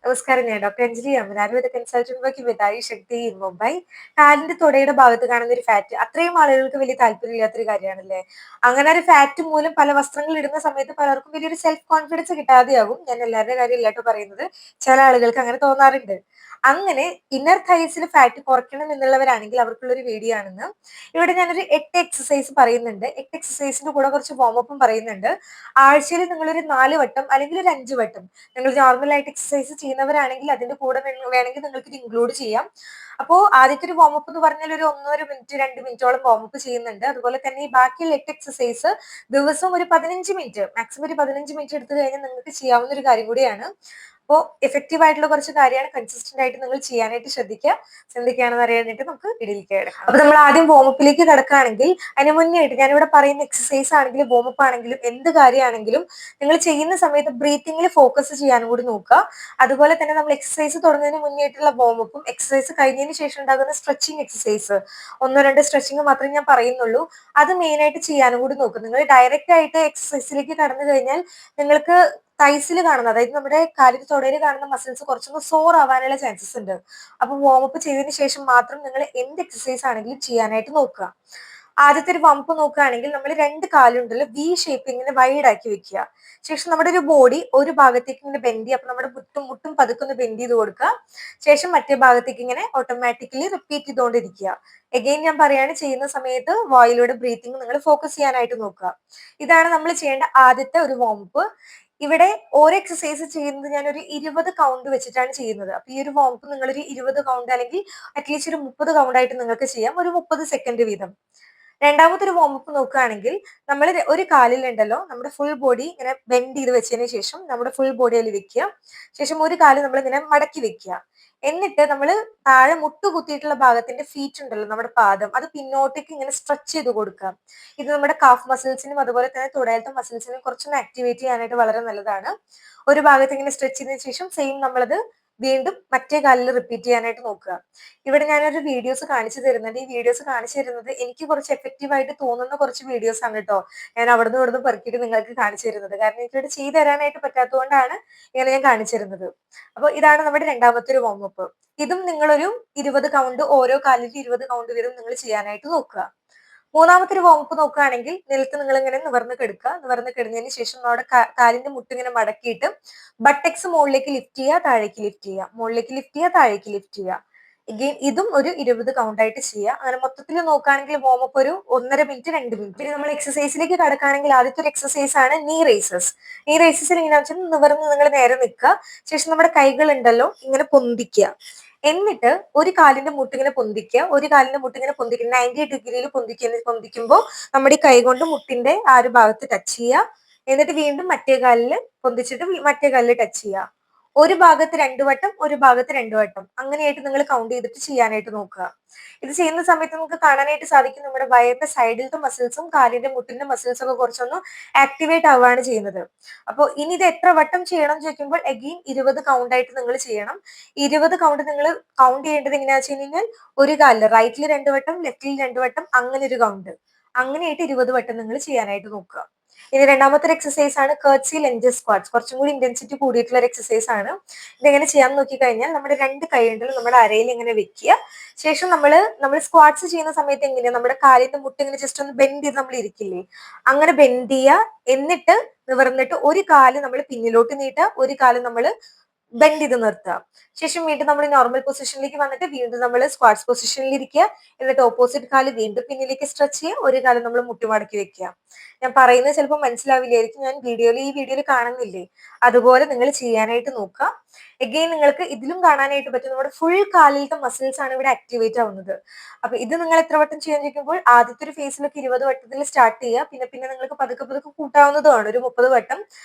നമസ്കാരം. ഞാൻ doctor Anjali Amman, Ayurveda consultant working with Ayush Shakti in Mumbai. കാലിന്റെ തുടയുടെ ഭാഗത്ത് കാണുന്ന ഒരു ഫാറ്റ് അത്രയും ആളുകൾക്ക് വലിയ താല്പര്യമില്ലാത്തൊരു കാര്യമാണല്ലേ. അങ്ങനെ ഒരു ഫാറ്റ് മൂലം പല വസ്ത്രങ്ങൾ ഇടുന്ന സമയത്ത് പലർക്കും വലിയൊരു സെൽഫ് കോൺഫിഡൻസ് കിട്ടാതെയാകും. ഞാൻ എല്ലാവരുടെ കാര്യം ഇല്ലാട്ടോ പറയുന്നത്, ചില ആളുകൾക്ക് അങ്ങനെ തോന്നാറുണ്ട്. അങ്ങനെ ഇന്നർ തൈസിൽ ഫാറ്റ് കുറയ്ക്കണം എന്നുള്ളവരാണെങ്കിൽ അവർക്കുള്ളൊരു വീഡിയോ ആണെന്ന്. ഇവിടെ ഞാനൊരു 8 എക്സസൈസ് പറയുന്നുണ്ട്. 8 എക്സസൈസിന്റെ കൂടെ കുറച്ച് വാമപ്പും പറയുന്നുണ്ട്. ആഴ്ചയിൽ നിങ്ങളൊരു 4 വട്ടം അല്ലെങ്കിൽ ഒരു 5 വട്ടം നിങ്ങൾ നോർമൽ ആയിട്ട് എക്സസൈസ് ചെയ്യുന്നവരാണെങ്കിൽ അതിന്റെ കൂടെ വേണമെങ്കിൽ നിങ്ങൾക്ക് ഇത് ഇൻക്ലൂഡ് ചെയ്യാം. അപ്പോൾ ആദ്യത്തെ ഒരു വാമപ്പ് എന്ന് പറഞ്ഞാൽ ഒരു 1.5 മിനിറ്റ് 2 മിനിറ്റോളം വാമപ്പ് ചെയ്യുന്നുണ്ട്. അതുപോലെ തന്നെ ഈ ബാക്കിയുള്ള 8 എക്സസൈസ് ദിവസം ഒരു 15 മിനിറ്റ്, മാക്സിമം ഒരു 15 മിനിറ്റ് എടുത്തു കഴിഞ്ഞാൽ നിങ്ങൾക്ക് ചെയ്യാവുന്ന ഒരു കാര്യം കൂടിയാണ്. അപ്പോൾ എഫക്റ്റീവ് ആയിട്ടുള്ള കുറച്ച് കാര്യമാണ്. കൺസിസ്റ്റന്റ് ആയിട്ട് നിങ്ങൾ ചെയ്യാനായിട്ട് ശ്രദ്ധിക്കുക. എന്തൊക്കെയാണെന്ന് അറിയാനായിട്ട് നമുക്ക് ഇതിലേക്ക് കിടക്കാം. അപ്പൊ നമ്മൾ ആദ്യം വോമപ്പിലേക്ക് കിടക്കുകയാണെങ്കിൽ അതിന് മുന്നേ ആയിട്ട് ഞാനിവിടെ പറയുന്ന എക്സസൈസ് ആണെങ്കിലും വോമപ്പ് ആണെങ്കിലും എന്ത് കാര്യമാണെങ്കിലും നിങ്ങൾ ചെയ്യുന്ന സമയത്ത് ബ്രീത്തിങ്ങിൽ ഫോക്കസ് ചെയ്യാനും കൂടി നോക്കുക. അതുപോലെ തന്നെ നമ്മൾ എക്സസൈസ് തുടങ്ങുന്നതിന് മുന്നേ ആയിട്ടുള്ള വോമപ്പും എക്സസൈസ് കഴിഞ്ഞതിന് ശേഷം ഉണ്ടാകുന്ന സ്ട്രെച്ചിങ് എക്സസൈസ് 1-2 സ്ട്രെച്ചിങ് മാത്രമേ ഞാൻ പറയുന്നുള്ളൂ. അത് മെയിൻ ആയിട്ട് ചെയ്യാനും കൂടി നോക്കും. നിങ്ങൾ ഡയറക്റ്റ് ആയിട്ട് എക്സസൈസിലേക്ക് കടന്നു കഴിഞ്ഞാൽ നിങ്ങൾക്ക് തൈസിൽ കാണുന്ന, അതായത് നമ്മുടെ കാലിന്റെ തൊടയിൽ കാണുന്ന മസിൽസ് കുറച്ചൊന്ന് സോർ ആവാനുള്ള ചാൻസസ് ഉണ്ട്. അപ്പൊ വാമപ്പ് ചെയ്തതിന് ശേഷം മാത്രം നിങ്ങൾ എന്ത് എക്സസൈസ് ആണെങ്കിലും ചെയ്യാനായിട്ട് നോക്കുക. ആദ്യത്തെ ഒരു വമ്പ് നോക്കുകയാണെങ്കിൽ നമ്മൾ 2 കാലുണ്ടല്ലോ വി ഷേപ്പ് ഇങ്ങനെ വൈഡ് ആക്കി വെക്കുക. ശേഷം നമ്മുടെ ഒരു ബോഡി ഒരു ഭാഗത്തേക്ക് ഇങ്ങനെ ബെൻഡ് ചെയ്യുക. അപ്പൊ നമ്മുടെ മുട്ടും പതുക്കെ ഒന്ന് ബെൻഡ് ചെയ്ത് കൊടുക്കുക. ശേഷം മറ്റേ ഭാഗത്തേക്ക് ഇങ്ങനെ ഓട്ടോമാറ്റിക്കലി റിപ്പീറ്റ് ചെയ്തുകൊണ്ടിരിക്കുക. എഗെയിൻ ഞാൻ പറയാണ്, ചെയ്യുന്ന സമയത്ത് വായിലൂടെ ബ്രീത്തിങ് നിങ്ങൾ ഫോക്കസ് ചെയ്യാനായിട്ട് നോക്കുക. ഇതാണ് നമ്മൾ ചെയ്യേണ്ട ആദ്യത്തെ ഒരു വാമപ്പ്. ഇവിടെ ഓരോ എക്സസൈസ് ചെയ്യുന്നത് ഞാൻ ഒരു 20 കൗണ്ട് വെച്ചിട്ടാണ് ചെയ്യുന്നത്. അപ്പൊ ഈ ഒരു വാമപ്പ് നിങ്ങൾ ഒരു 20 കൗണ്ട് അല്ലെങ്കിൽ അറ്റ്ലീസ്റ്റ് ഒരു 30 കൗണ്ട് ആയിട്ട് നിങ്ങൾക്ക് ചെയ്യാം, ഒരു 30 സെക്കൻഡ് വീതം. രണ്ടാമത്തെ ഒരു വാമപ്പ് നോക്കുകയാണെങ്കിൽ നമ്മൾ ഒരു കാലിലുണ്ടല്ലോ നമ്മുടെ ഫുൾ ബോഡി ഇങ്ങനെ ബെൻഡ് ചെയ്ത് വെച്ചതിന് ശേഷം നമ്മുടെ ഫുൾ ബോഡി അതിൽ വെക്കുക. ശേഷം ഒരു കാല് നമ്മൾ ഇങ്ങനെ മടക്കി വെക്കുക. എന്നിട്ട് നമ്മൾ താഴെ മുട്ട് കുത്തിയിട്ടുള്ള ഭാഗത്തിന്റെ ഫീറ്റ് ഉണ്ടല്ലോ നമ്മുടെ പാദം, അത് പിന്നോട്ടേക്ക് ഇങ്ങനെ സ്ട്രെച്ച് ചെയ്ത് കൊടുക്കുക. ഇത് നമ്മുടെ കാഫ് മസിൽസിനും അതുപോലെ തന്നെ തുടയിലത്തെ മസിൽസിനും കുറച്ചൊന്ന് ആക്ടിവേറ്റ് ചെയ്യാനായിട്ട് വളരെ നല്ലതാണ്. ഒരു ഭാഗത്ത് ഇങ്ങനെ സ്ട്രെച്ച് ചെയ്തതിനു ശേഷം സെയിം നമ്മളത് വീണ്ടും മറ്റേ കാലിൽ റിപ്പീറ്റ് ചെയ്യാനായിട്ട് നോക്കുക. ഇവിടെ ഞാനൊരു വീഡിയോസ് കാണിച്ചു തരുന്നുണ്ട്. ഈ വീഡിയോസ് കാണിച്ചു തരുന്നത് എനിക്ക് കുറച്ച് എഫക്റ്റീവ് ആയിട്ട് തോന്നുന്ന കുറച്ച് വീഡിയോസ് ആണ് കേട്ടോ. ഞാൻ അവിടുന്ന് ഇവിടുന്ന് പെറുക്കിയിട്ട് നിങ്ങൾക്ക് കാണിച്ചു തരുന്നത്. കാരണം എനിക്കിവിടെ ചെയ്തു തരാനായിട്ട് പറ്റാത്തതുകൊണ്ടാണ് ഇങ്ങനെ ഞാൻ കാണിച്ചു തരുന്നത്. അപ്പോൾ ഇതാണ് നമ്മുടെ രണ്ടാമത്തെ ഒരു വാമപ്പ്. ഇതും നിങ്ങളൊരു 20 കൗണ്ട്, ഓരോ കാലിൽ 20 കൗണ്ട് വീതം നിങ്ങൾ ചെയ്യാനായിട്ട് നോക്കുക. മൂന്നാമത്തെ ഒരു വാമപ്പ് നോക്കുകയാണെങ്കിൽ നിലത്ത് നിങ്ങൾ ഇങ്ങനെ നിവർന്ന് കിടക്കുക. നിവർന്ന് കിടന്നതിന് ശേഷം നമ്മുടെ കാലിന്റെ മുട്ട് ഇങ്ങനെ മടക്കിയിട്ട് ബട്ടക്സ് മുകളിലേക്ക് ലിഫ്റ്റ് ചെയ്യുക, താഴേക്ക് ലിഫ്റ്റ് ചെയ്യുക, മുകളിലേക്ക് ലിഫ്റ്റ് ചെയ്യുക, താഴേക്ക് ലിഫ്റ്റ് ചെയ്യുക. എഗെയിൻ ഇതും ഒരു 20 കൗണ്ട് ആയിട്ട് ചെയ്യുക. അങ്ങനെ മൊത്തത്തിൽ നോക്കുകയാണെങ്കിൽ വാമപ്പ് ഒരു 1.5 മിനിറ്റ് 2 മിനിറ്റ്. പിന്നെ നമ്മൾ എക്സസൈസിലേക്ക് കടക്കുകയാണെങ്കിൽ ആദ്യത്തെ ഒരു എക്സസൈസ് ആണ് നീ റേസസ്. നീ റേസസിൽ ഇങ്ങനെ വെച്ചാൽ നിവർന്ന് നിങ്ങൾ നേരെ നിൽക്കുക. ശേഷം നമ്മുടെ കൈകൾ ഉണ്ടല്ലോ ഇങ്ങനെ പൊന്തിക്കുക. എന്നിട്ട് ഒരു കാലിന്റെ മുട്ട് ഇങ്ങനെ പൊന്തിക്കുക, ഒരു കാലിന്റെ മുട്ട് ഇങ്ങനെ പൊന്തിക്കുക, 90 ഡിഗ്രിയിൽ പൊന്തിക്കുമ്പോൾ നമ്മുടെ ഈ കൈ കൊണ്ട് മുട്ടിന്റെ ആ ഒരു ഭാഗത്ത് ടച്ച് ചെയ്യുക. എന്നിട്ട് വീണ്ടും മറ്റേ കാലിൽ പൊന്തിച്ചിട്ട് മറ്റേ കാലിൽ ടച്ച് ചെയ്യുക. ഒരു ഭാഗത്ത് 2 വട്ടം, ഒരു ഭാഗത്ത് 2 വട്ടം, അങ്ങനെയായിട്ട് നിങ്ങൾ കൗണ്ട് ചെയ്തിട്ട് ചെയ്യാനായിട്ട് നോക്കുക. ഇത് ചെയ്യുന്ന സമയത്ത് നമുക്ക് കാണാനായിട്ട് സാധിക്കും നമ്മുടെ വയറിന്റെ സൈഡിലത്തെ മസിൽസും കാലിന്റെ മുട്ടിന്റെ മസിൽസും ഒക്കെ കുറച്ചൊന്ന് ആക്ടിവേറ്റ് ആവുകയാണ് ചെയ്യുന്നത്. അപ്പോൾ ഇനി ഇത് എത്ര വട്ടം ചെയ്യണം എന്ന് ചോദിക്കുമ്പോൾ എഗെയിൻ 20 കൗണ്ട് ആയിട്ട് നിങ്ങൾ ചെയ്യണം. 20 കൗണ്ട് നിങ്ങൾ കൗണ്ട് ചെയ്യേണ്ടത് എങ്ങനെയാണെന്ന് വെച്ച് കഴിഞ്ഞാൽ ഒരു കാലിൽ റൈറ്റിൽ 2 വട്ടം, ലെഫ്റ്റിൽ 2 വട്ടം, അങ്ങനെ ഒരു കൗണ്ട്. അങ്ങനെയായിട്ട് 20 വട്ടം നിങ്ങൾ ചെയ്യാനായിട്ട് നോക്കുക. ഇനി രണ്ടാമത്തെ എക്സസൈസ് ആണ് കർട്സി ലഞ്ചസ് സ്ക്വാട്സ്. കുറച്ചും കൂടി ഇന്റൻസിറ്റി കൂടിയിട്ടുള്ള ഒരു എക്സസൈസ് ആണ്. ഇതെങ്ങനെ ചെയ്യാന്ന് നോക്കി കഴിഞ്ഞാൽ നമ്മുടെ 2 കൈ ഉണ്ടല്ലോ നമ്മുടെ അരയിൽ ഇങ്ങനെ വെക്കുക. ശേഷം നമ്മൾ സ്ക്വാട്സ് ചെയ്യുന്ന സമയത്ത് എങ്ങനെയാ നമ്മുടെ കാലിന്റെ മുട്ട് ഇങ്ങനെ ജസ്റ്റ് ഒന്ന് ബെൻഡ് ചെയ്ത് നമ്മൾ ഇരിക്കില്ലേ, അങ്ങനെ ബെൻഡ് ചെയ്യുക. എന്നിട്ട് നിവർന്നിട്ട് ഒരു കാല് നമ്മൾ പിന്നിലോട്ട് നീട്ടുക, ഒരു കാല് നമ്മൾ ബെൻഡ് ചെയ്ത് നിർത്തുക. ശേഷം വീണ്ടും നമ്മൾ നോർമൽ പൊസിഷനിലേക്ക് വന്നിട്ട് വീണ്ടും നമ്മൾ സ്ക്വാട്സ് പൊസിഷനിൽ ഇരിക്കുക. എന്നിട്ട് ഓപ്പോസിറ്റ് കാല് വീണ്ടും പിന്നിലേക്ക് സ്ട്രെച്ച് ചെയ്യുക, ഒരു കാലം നമ്മൾ മുട്ടുമടക്കി വെക്കുക. ഞാൻ പറയുന്നത് ചിലപ്പോൾ മനസ്സിലാവില്ലായിരിക്കും, ഞാൻ ഈ വീഡിയോയിൽ കാണുന്നില്ലേ, അതുപോലെ നിങ്ങൾ ചെയ്യാനായിട്ട് നോക്കുക. എഗെയിൻ നിങ്ങൾക്ക് ഇതിലും കാണാനായിട്ട് പറ്റും നമ്മുടെ ഫുൾ കാലിലത്തെ മസിൽസ് ആണ് ഇവിടെ ആക്ടിവേറ്റ് ആവുന്നത്. അപ്പൊ ഇത് നിങ്ങൾ എത്ര വട്ടം ചെയ്യാൻ ചോദിക്കുമ്പോൾ ആദ്യത്തെ ഒരു ഫേസിലൊക്കെ 20 വട്ടത്തിൽ സ്റ്റാർട്ട് ചെയ്യുക. പിന്നെ നിങ്ങൾക്ക് പതുക്കെ പതുക്കെ കൂട്ടാവുന്നതുമാണ്, ഒരു 30 വട്ടം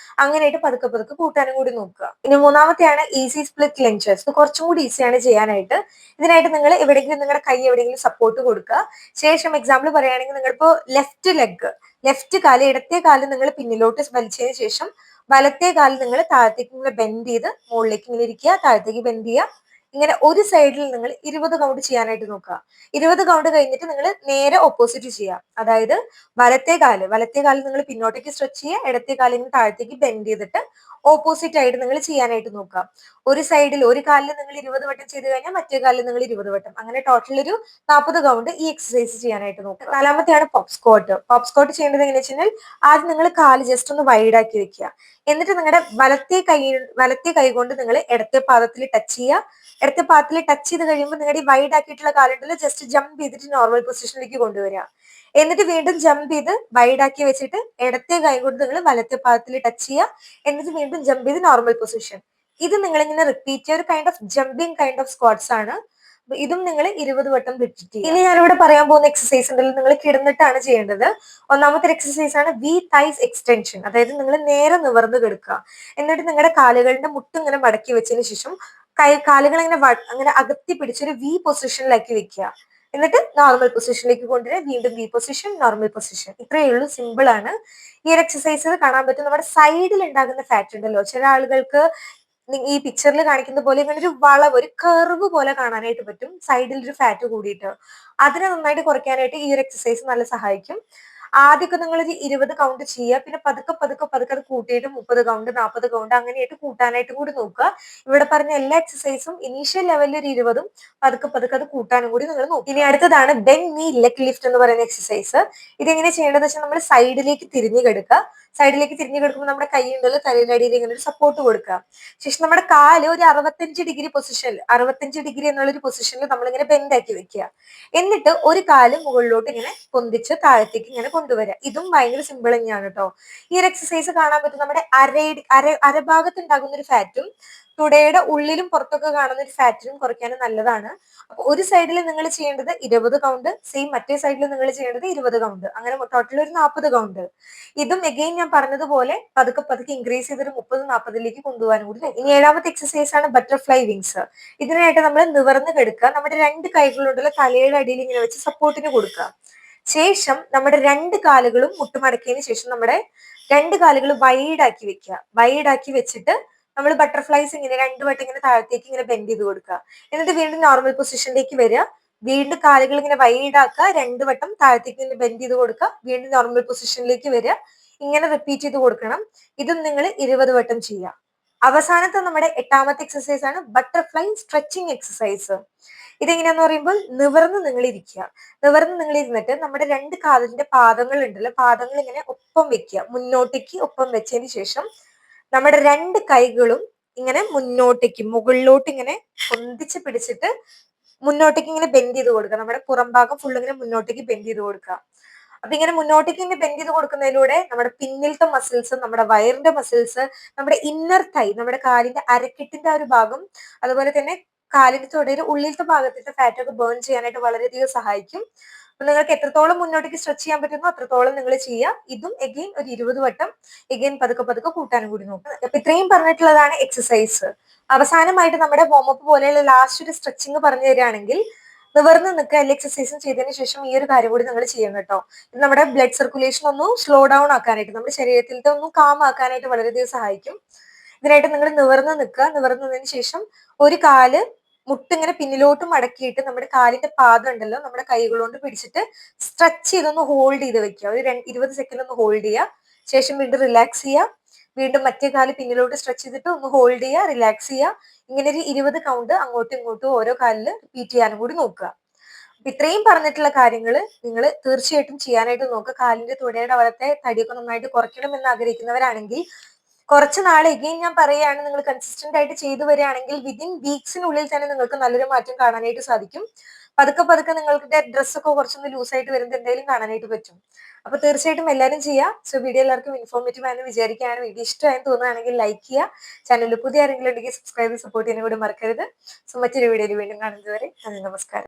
അങ്ങനെയായിട്ട് പതുക്കെ പതുക്കെ കൂട്ടാനും കൂടി നോക്കുക. ഇനി മൂന്നാമത്തെയാണ് ഈസി സ്പ്ലിറ്റ് ലഞ്ചസ്. ഇത് കുറച്ചും കൂടി ഈസിയാണ് ചെയ്യാനായിട്ട്. ഇതിനായിട്ട് നിങ്ങൾ എവിടെയെങ്കിലും നിങ്ങളുടെ കൈ എവിടെയെങ്കിലും സപ്പോർട്ട് കൊടുക്കുക. ശേഷം എക്സാമ്പിൾ പറയുകയാണെങ്കിൽ നിങ്ങളിപ്പോ ലെഫ്റ്റ് കാല്, ഇടത്തെ കാല് നിങ്ങൾ പിന്നിലോട്ട് വലിച്ചതിന് ശേഷം വലത്തെ കാല് നിങ്ങൾ താഴത്തേക്ക് ഇങ്ങനെ ബെൻഡ് ചെയ്ത് മുകളിലേക്ക് ഇങ്ങനെ ഇരിക്കുക, താഴത്തേക്ക് ബെൻഡ് ചെയ്യുക. ഇങ്ങനെ ഒരു സൈഡിൽ നിങ്ങൾ 20 കൗണ്ട് ചെയ്യാനായിട്ട് നോക്കുക. 20 കൗണ്ട് കഴിഞ്ഞിട്ട് നിങ്ങൾ നേരെ ഓപ്പോസിറ്റ് ചെയ്യുക. അതായത് വലത്തെ കാല് നിങ്ങൾ പിന്നോട്ടേക്ക് സ്ട്രെച്ച് ചെയ്യുക, ഇടത്തെ കാലിന് താഴത്തേക്ക് ബെൻഡ് ചെയ്തിട്ട് ഓപ്പോസിറ്റ് ആയിട്ട് നിങ്ങൾ ചെയ്യാനായിട്ട് നോക്കുക. ഒരു സൈഡിൽ ഒരു കാലിൽ നിങ്ങൾ 20 വട്ടം ചെയ്ത് കഴിഞ്ഞാൽ മറ്റേ കാലിൽ നിങ്ങൾ 20 വട്ടം, അങ്ങനെ ടോട്ടൽ ഒരു 40 കൗണ്ട് ഈ എക്സസൈസ് ചെയ്യാനായിട്ട് നോക്കുക. നാലാമത്തെയാണ് പോപ്പ് സ്ക്വാട്ട്. പോപ്പ് സ്ക്വാട്ട് ചെയ്യേണ്ടത് എങ്ങനെയാ വെച്ചാൽ ആദ്യം നിങ്ങൾ കാല് ജസ്റ്റ് ഒന്ന് വൈഡ് ആക്കി വെക്കുക. എന്നിട്ട് നിങ്ങളുടെ വലത്തെ കൈ കൊണ്ട് നിങ്ങൾ ഇടത്തെ പാദത്തിൽ ടച്ച് ചെയ്യുക. ഇടത്തെ പാദത്തിൽ ടച്ച് ചെയ്ത് കഴിയുമ്പോൾ നിങ്ങളുടെ ഈ വൈഡ് ആക്കിയിട്ടുള്ള കാലുണ്ടല്ലോ ജസ്റ്റ് ജമ്പ് ചെയ്തിട്ട് നോർമൽ പൊസിഷനിലേക്ക് കൊണ്ടുവരിക. എന്നിട്ട് വീണ്ടും ജമ്പ് ചെയ്ത് വൈഡ് ആക്കി വെച്ചിട്ട് ഇടത്തെ കൈ കൊണ്ട് നിങ്ങൾ വലത്തെ പാദത്തിൽ ടച്ച് ചെയ്യുക. എന്നിട്ട് വീണ്ടും ജമ്പ് ചെയ്ത് നോർമൽ പൊസിഷൻ. ഇത് നിങ്ങൾ ഇങ്ങനെ റിപ്പീറ്റ് ചെയ്യുക. ഒരു kind of jumping kind of squats ആണ്. ഇതും നിങ്ങൾ 20 വട്ടം റിപ്പീറ്റ് ചെയ്യുക. ഇനി ഞാനിവിടെ പറയാൻ പോകുന്ന എക്സസൈസ് ഉണ്ടല്ലോ നിങ്ങൾ കിടന്നിട്ടാണ് ചെയ്യേണ്ടത്. ഒന്നാമത്തെ എക്സസൈസ് ആണ് വി തൈസ് എക്സ്റ്റൻഷൻ. അതായത് നിങ്ങൾ നേരെ നിവർന്ന് കിടക്കുക. എന്നിട്ട് നിങ്ങളുടെ കാലുകളുടെ മുട്ട് ഇങ്ങനെ മടക്കി വെച്ചതിന് ശേഷം കാലുകൾ അങ്ങനെ അകത്തി പിടിച്ചൊരു വി പൊസിഷനിലാക്കി വെക്കുക. എന്നിട്ട് നോർമൽ പൊസിഷനിലേക്ക് കൊണ്ടുവരിക. വീണ്ടും വി പൊസിഷൻ, നോർമൽ പൊസിഷൻ. ഇത്രയേ ഉള്ളൂ, സിമ്പിൾ ആണ്. ഈ ഒരു എക്സസൈസ് കാണാൻ പറ്റും. നമ്മുടെ സൈഡിൽ ഉണ്ടാകുന്ന ഫാറ്റ് ഉണ്ടല്ലോ, ചില ആളുകൾക്ക് ഈ പിക്ചറിൽ കാണിക്കുന്ന പോലെ ഇങ്ങനെ ഒരു വളവ്, ഒരു കർവ് പോലെ കാണാനായിട്ട് പറ്റും സൈഡിൽ ഒരു ഫാറ്റ് കൂടിയിട്ട്. അതിനെ നന്നായിട്ട് കുറയ്ക്കാനായിട്ട് ഈ ഒരു എക്സസൈസ് നല്ല സഹായിക്കും. ആദ്യമൊക്കെ നിങ്ങൾ ഒരു 20 കൗണ്ട് ചെയ്യുക. പിന്നെ പതുക്കെ പതുക്കെ പതുക്കെ അത് കൂട്ടിയിട്ട് 30 കൗണ്ട്, 40 കൗണ്ട് അങ്ങനെയായിട്ട് കൂട്ടാനായിട്ട് കൂടി നോക്കുക. ഇവിടെ പറഞ്ഞ എല്ലാ എക്സസൈസും ഇനീഷ്യൽ ലെവലിൽ ഒരു 20ഉം പതുക്കെ പതുക്കെ അത് കൂട്ടാനും കൂടി നിങ്ങൾ നോക്കുക. ഇനി അടുത്തതാണ് ബെൻ നീ ലെഗ് ലിഫ്റ്റ് എന്ന് പറയുന്ന എക്സസൈസ്. ഇതെങ്ങനെ ചെയ്യേണ്ടതെന്ന് വെച്ചാൽ നമ്മൾ സൈഡിലേക്ക് തിരിഞ്ഞു കിടക്കുക. സൈഡിലേക്ക് തിരിഞ്ഞു കിടക്കുമ്പോൾ നമ്മുടെ കൈ ഉണ്ടല്ലോ തലയുടെ അടിയിൽ ഇങ്ങനെ ഒരു സപ്പോർട്ട് കൊടുക്കുക. ശേഷം നമ്മുടെ കാല് ഒരു 65 ഡിഗ്രി പൊസിഷനിൽ, 65 ഡിഗ്രി എന്നുള്ള ഒരു പൊസിഷനിൽ നമ്മളിങ്ങനെ ബെൻഡ് ആക്കി വെക്കുക. എന്നിട്ട് ഒരു കാല് മുകളിലോട്ട് ഇങ്ങനെ പൊന്തിച്ച് താഴത്തേക്ക് ഇങ്ങനെ കൊണ്ടുവരിക. ഇതും ഭയങ്കര സിമ്പിൾ തന്നെയാണ് കേട്ടോ. ഈ ഒരു എക്സസൈസ് കാണാൻ പറ്റും. നമ്മുടെ അരഭാഗത്ത് ഉണ്ടാകുന്ന ഒരു ഫാറ്റും തുടയുടെ ഉള്ളിലും പുറത്തൊക്കെ കാണുന്ന ഒരു ഫാറ്റിനും കുറയ്ക്കാനും നല്ലതാണ്. അപ്പൊ ഒരു സൈഡിൽ നിങ്ങൾ ചെയ്യേണ്ടത് 20 കൗണ്ട്, സെയിം മറ്റേ സൈഡിൽ നിങ്ങൾ ചെയ്യേണ്ടത് 20 കൗണ്ട്, അങ്ങനെ ടോട്ടൽ ഒരു 40 കൗണ്ട്. ഇതും എഗെയിൻ ഞാൻ പറഞ്ഞതുപോലെ പതുക്കെ പതുക്കെ ഇൻക്രീസ് ചെയ്തൊരു 30-40ലേക്ക് കൊണ്ടുപോകാനും കൂടി. ഇനി ഏഴാമത്തെ എക്സസൈസ് ആണ് ബട്ടർഫ്ലൈ വിങ്സ്. ഇതിനായിട്ട് നമ്മൾ നിവർന്ന് കിടക്കുക. നമ്മുടെ രണ്ട് കൈകളുണ്ടല്ലോ തലയുടെ അടിയിൽ ഇങ്ങനെ വെച്ച് സപ്പോർട്ടിന് കൊടുക്കുക. ശേഷം നമ്മുടെ രണ്ട് കാലുകളും മുട്ടുമടക്കിയതിന് ശേഷം നമ്മുടെ രണ്ട് കാലുകൾ വൈഡ് ആക്കി വെക്കുക. വൈഡ് ആക്കി വെച്ചിട്ട് നമ്മൾ ബട്ടർഫ്ലൈസ് ഇങ്ങനെ രണ്ടു വട്ടം ഇങ്ങനെ താഴത്തേക്ക് ഇങ്ങനെ ബെൻഡ് ചെയ്ത് കൊടുക്കുക. എന്നിട്ട് വീണ്ടും നോർമൽ പൊസിഷനിലേക്ക് വരിക. വീണ്ടും കാലുകൾ ഇങ്ങനെ വൈഡ് ആക്കുക. രണ്ടു വട്ടം താഴത്തേക്ക് ഇങ്ങനെ ബെൻഡ് ചെയ്ത് കൊടുക്കുക. വീണ്ടും നോർമൽ പൊസിഷനിലേക്ക് വരിക. ഇങ്ങനെ റിപ്പീറ്റ് ചെയ്ത് കൊടുക്കണം. ഇതും നിങ്ങൾ 20 വട്ടം ചെയ്യുക. അവസാനത്തെ നമ്മുടെ എട്ടാമത്തെ എക്സസൈസ് ആണ് ബട്ടർഫ്ലൈ സ്ട്രെച്ചിങ് എക്സസൈസ്. ഇതെങ്ങനെയാന്ന് പറയുമ്പോൾ നിവർന്ന് നിങ്ങൾ ഇരിക്കുക. നിവർന്ന് നിങ്ങൾ ഇരുന്നിട്ട് നമ്മുടെ രണ്ട് കാലിന്റെ പാദങ്ങൾ ഉണ്ടല്ലോ, പാദങ്ങൾ ഇങ്ങനെ ഒപ്പം വെക്കുക. മുന്നോട്ടേക്ക് ഒപ്പം വെച്ചതിന് ശേഷം നമ്മുടെ രണ്ട് കൈകളും ഇങ്ങനെ മുന്നോട്ടേക്ക് മുകളിലോട്ട് ഇങ്ങനെ പൊന്തിച്ച് പിടിച്ചിട്ട് മുന്നോട്ടേക്ക് ഇങ്ങനെ ബെൻഡ് ചെയ്ത് കൊടുക്കുക. നമ്മുടെ പുറം ഭാഗം ഫുൾ ഇങ്ങനെ മുന്നോട്ടേക്ക് ബെൻഡ് ചെയ്ത് കൊടുക്കുക. അപ്പൊ ഇങ്ങനെ മുന്നോട്ടേക്ക് ഇങ്ങനെ ബെൻഡ് ചെയ്ത് കൊടുക്കുന്നതിലൂടെ നമ്മുടെ പിന്നിലത്തെ മസിൽസ്, നമ്മുടെ വയറിന്റെ മസിൽസ്, നമ്മുടെ ഇന്നർ തൈ, നമ്മുടെ കാലിന്റെ അരക്കെട്ടിന്റെ ആ ഒരു ഭാഗം, അതുപോലെ തന്നെ കാലിന്റെ തുടയുടെ ഉള്ളിലത്തെ ഭാഗത്തിന്റെ ഫാറ്റ് ഒക്കെ ബേൺ ചെയ്യാനായിട്ട് വളരെയധികം സഹായിക്കും. അപ്പൊ നിങ്ങൾക്ക് എത്രത്തോളം മുന്നോട്ടേക്ക് സ്ട്രെച്ച് ചെയ്യാൻ പറ്റുന്നോ അത്രത്തോളം നിങ്ങൾ ചെയ്യുക. ഇതും എഗെയിൻ ഒരു 20 വട്ടം എഗെയിൻ പതുക്കെ പതുക്കെ കൂട്ടാനും കൂടി നോക്കുക. അപ്പൊ ഇത്രയും പറഞ്ഞിട്ടുള്ളതാണ് എക്സസൈസ്. അവസാനമായിട്ട് നമ്മുടെ വോമപ്പ് പോലെയുള്ള ലാസ്റ്റ് ഒരു സ്ട്രെച്ചിങ് പറഞ്ഞു തരികയാണെങ്കിൽ, നിവർന്ന് നിൽക്കുക. എല്ലാ എക്സസൈസും ചെയ്തതിന് ശേഷം ഈ ഒരു കാര്യം കൂടി നിങ്ങൾ ചെയ്യണം കേട്ടോ. ഇത് നമ്മുടെ ബ്ലഡ് സർക്കുലേഷൻ ഒന്ന് സ്ലോ ഡൗൺ ആക്കാനായിട്ട്, നമ്മുടെ ശരീരത്തിലത്തെ ഒന്ന് കാം ആക്കാനായിട്ട് വളരെയധികം സഹായിക്കും. ഇതിനായിട്ട് നിങ്ങൾ നിവർന്ന് നിൽക്കുക. നിവർന്ന് നിന്നതിന് ശേഷം ഒരു കാല് മുട്ടിങ്ങനെ പിന്നിലോട്ട് മടക്കിയിട്ട് നമ്മുടെ കാലിന്റെ പാദം ഉണ്ടല്ലോ നമ്മുടെ കൈകൾ കൊണ്ട് പിടിച്ചിട്ട് സ്ട്രെച്ച് ചെയ്തൊന്ന് ഹോൾഡ് ചെയ്ത് വെക്കുക. ഒരു 20 സെക്കൻഡ് ഒന്ന് ഹോൾഡ് ചെയ്യുക. ശേഷം വീണ്ടും റിലാക്സ് ചെയ്യുക. വീണ്ടും മറ്റേ കാല് പിന്നിലോട്ട് സ്ട്രെച്ച് ചെയ്തിട്ട് ഒന്ന് ഹോൾഡ് ചെയ്യുക, റിലാക്സ് ചെയ്യുക. ഇങ്ങനെ ഒരു 20 കൗണ്ട് അങ്ങോട്ടും ഇങ്ങോട്ടും ഓരോ കാലിൽ റിപ്പീറ്റ് ചെയ്യാനും കൂടി നോക്കുക. അപ്പൊ ഇത്രയും പറഞ്ഞിട്ടുള്ള കാര്യങ്ങൾ നിങ്ങൾ തീർച്ചയായിട്ടും ചെയ്യാനായിട്ട് നോക്കുക. കാലിന്റെ തുടയുടെ അവിടത്തെ തടിയൊക്കെ നന്നായിട്ട് കുറയ്ക്കണം എന്ന് ആഗ്രഹിക്കുന്നവരാണെങ്കിൽ കുറച്ച് നാൾ എഗെയിൻ ഞാൻ പറയുകയാണ്, നിങ്ങൾ കൺസിസ്റ്റന്റ് ആയിട്ട് ചെയ്തു വരികയാണെങ്കിൽ വിതിൻ വീക്സിനുള്ളിൽ തന്നെ നിങ്ങൾക്ക് നല്ലൊരു മാറ്റം കാണാനായിട്ട് സാധിക്കും. പതുക്കെ പതുക്കെ നിങ്ങളുടെ ഡ്രസ്സൊക്കെ കുറച്ചൊന്ന് ലൂസായിട്ട് വരുന്നത് എന്തായാലും കാണാനായിട്ട് പറ്റും. അപ്പൊ തീർച്ചയായിട്ടും എല്ലാവരും ചെയ്യുക. സോ വീഡിയോ എല്ലാവർക്കും ഇൻഫോർമേറ്റീവ് ആണെന്ന് വിചാരിക്കുകയാണ്. വീഡിയോ ഇഷ്ടമായെന്ന് തോന്നുകയാണെങ്കിൽ ലൈക്ക് ചെയ്യുക. ചാനലിൽ പുതിയ ആരെങ്കിലും ഉണ്ടെങ്കിൽ സബ്സ്ക്രൈബ് സപ്പോർട്ട് ചെയ്യാനും കൂടി മറക്കരുത്. സോ മറ്റൊരു വീഡിയോയിൽ വീണ്ടും കാണുന്നത് വരെ നന്ദി, നമസ്കാരം.